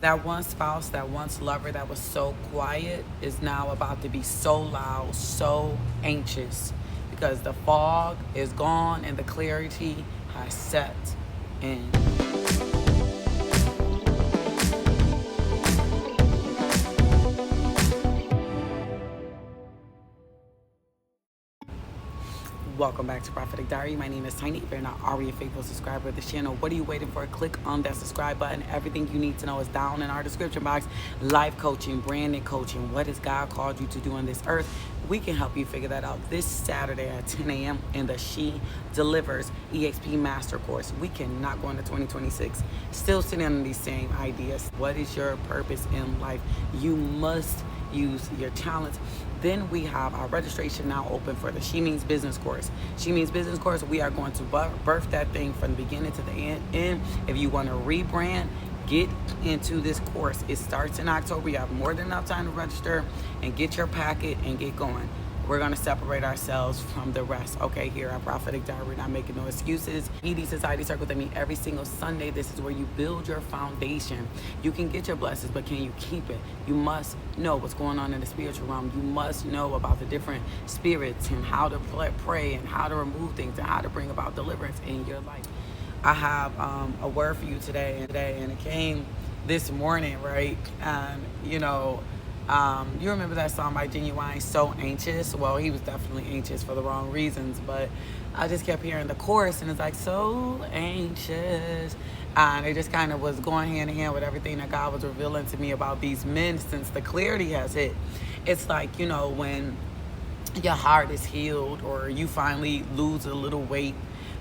That one spouse, that once lover that was so quiet is now about to be so loud, so anxious because the fog is gone and the clarity has set in. Welcome back to Prophetic Diary. My name is Tiny. If you're not already a faithful subscriber of the channel, what are you waiting for? Click on that subscribe button. Everything you need to know is down in our description box. Life coaching, branding coaching. What has God called you to do on this earth? We can help you figure that out this Saturday at 10 a.m. in the She Delivers EXP Master Course. We cannot go into 2026 still sitting on these same ideas. What is your purpose in life? You must use your talents. Then we have our registration now open for the She Means Business course. She Means Business course, we are going to birth that thing from the beginning to the end. If you want to rebrand, get into this course. It starts in October. You have more than enough time to register and get your packet and get going. We're going to separate ourselves from the rest. Okay, here at Prophetic Diary, we're not making no excuses. ED Society Circle that meet every single Sunday. This is where you build your foundation. You can get your blessings, but can you keep it? You must know what's going on in the spiritual realm. You must know about the different spirits and how to pray and how to remove things and how to bring about deliverance in your life. I have a word for you today, and it came this morning, right? And you remember that song by Genuine, So Anxious? Well, he was definitely anxious for the wrong reasons, but I just kept hearing the chorus, and it's like, so anxious. And it just kind of was going hand in hand with everything that God was revealing to me about these men since the clarity has hit. It's like, when your heart is healed or you finally lose a little weight,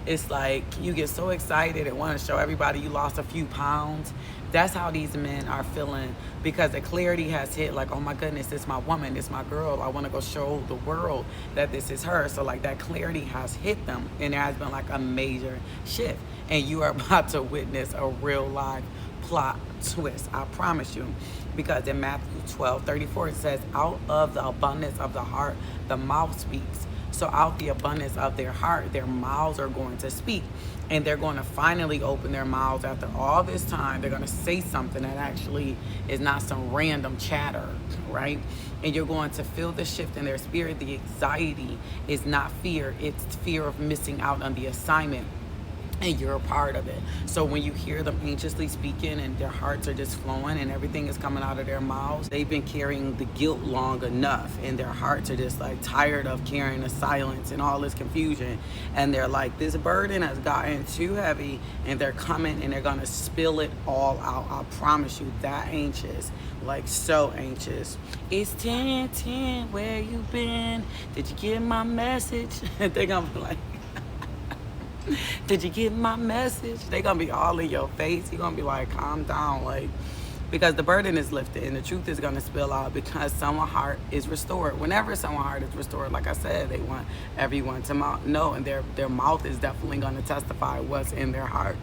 it's like you get so excited and want to show everybody you lost a few pounds. That's how these men are feeling because the clarity has hit. Like, oh my goodness, this is my woman, this is my girl. I want to go show the world that this is her. So like that clarity has hit them, and there has been like a major shift. And you are about to witness a real live plot twist. I promise you. Because in Matthew 12:34 it says, out of the abundance of the heart, the mouth speaks. So out the abundance of their heart, their mouths are going to speak. And they're going to finally open their mouths after all this time. They're going to say something that actually is not some random chatter, right? And you're going to feel the shift in their spirit. The anxiety is not fear. It's fear of missing out on the assignment. And you're a part of it. So when you hear them anxiously speaking and their hearts are just flowing and everything is coming out of their mouths, they've been carrying the guilt long enough, and their hearts are just like tired of carrying the silence and all this confusion. And they're like, this burden has gotten too heavy, and they're coming and they're gonna spill it all out. I promise you, that anxious, like so anxious. It's 10:10, where you been? Did you get my message? They're gonna be like, did you get my message? They're going to be all in your face. You're going to be like, calm down. Like, because the burden is lifted and the truth is going to spill out because someone's heart is restored. Whenever someone's heart is restored, like I said, they want everyone to know. And their mouth is definitely going to testify what's in their heart.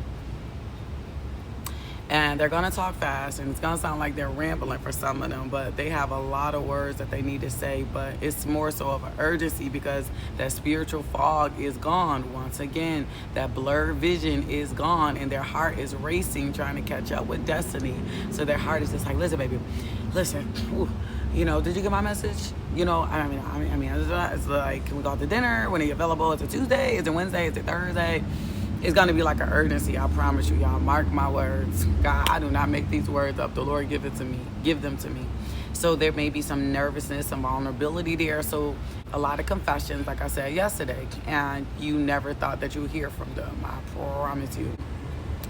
And they're going to talk fast, and it's going to sound like they're rambling for some of them, but they have a lot of words that they need to say. But it's more so of an urgency because that spiritual fog is gone. Once again, that blurred vision is gone, and their heart is racing, trying to catch up with destiny. So their heart is just like, listen, baby, listen. Ooh. Did you get my message? I mean, it's like, can we go out to dinner? When are you available? Is it Tuesday? Is it Wednesday? Is it Thursday? It's going to be like an urgency, I promise you, y'all. Mark my words. God, I do not make these words up. The Lord give them to me. So there may be some nervousness, some vulnerability there. So a lot of confessions, like I said yesterday, and you never thought that you would hear from them. I promise you.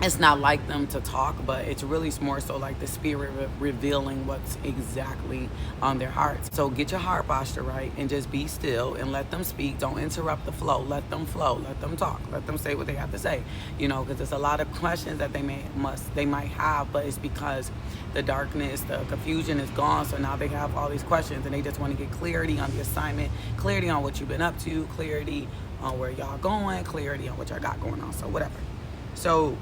It's not like them to talk, but it's really more so like the spirit revealing what's exactly on their hearts. So get your heart posture right and just be still and let them speak. Don't interrupt the flow. Let them flow. Let them talk. Let them say what they have to say. Because there's a lot of questions that they might have, but it's because the darkness, the confusion is gone. So now they have all these questions and they just want to get clarity on the assignment, clarity on what you've been up to, clarity on where y'all going, clarity on what y'all got going on. So whatever. So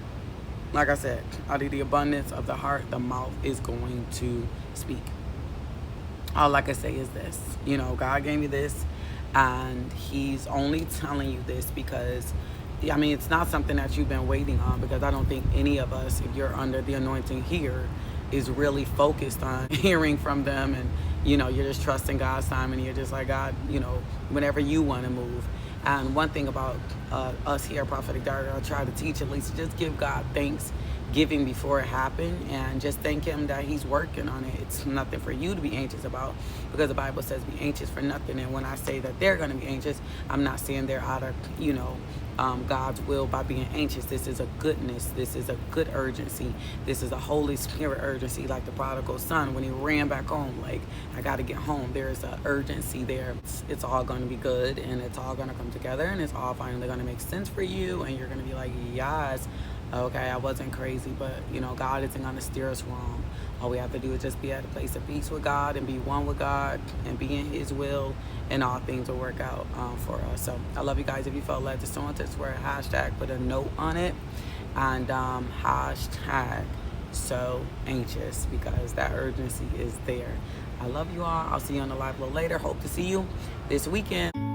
like I said, out of the abundance of the heart, the mouth is going to speak. All I can say is this. God gave me this, and he's only telling you this because, it's not something that you've been waiting on, because I don't think any of us, if you're under the anointing here, is really focused on hearing from them, and you're just trusting God's time, and you're just like, God, whenever you want to move. And one thing about us here at Prophetic Diary, I try to teach at least, just give God thanksgiving before it happened, and just thank him that he's working on it. It's nothing for you to be anxious about, because the Bible says be anxious for nothing. And when I say that they're going to be anxious, I'm not saying they're out of God's will by being anxious. This is a goodness. This is a good urgency. This is a Holy Spirit urgency, like the prodigal son when he ran back home, like, I got to get home. There's an urgency there. It's all going to be good, and it's all going to come together, and it's all finally going to make sense for you, and you're going to be like, yes, okay, I wasn't crazy, but God isn't going to steer us wrong. All we have to do is just be at a place of peace with God, and be one with God, and be in his will, and all things will work out for us. So I love you guys. If you felt led to so and such, wear a hashtag, put a note on it, and hashtag so anxious, because that urgency is there. I love you all. I'll see you on the live a little later. Hope to see you this weekend.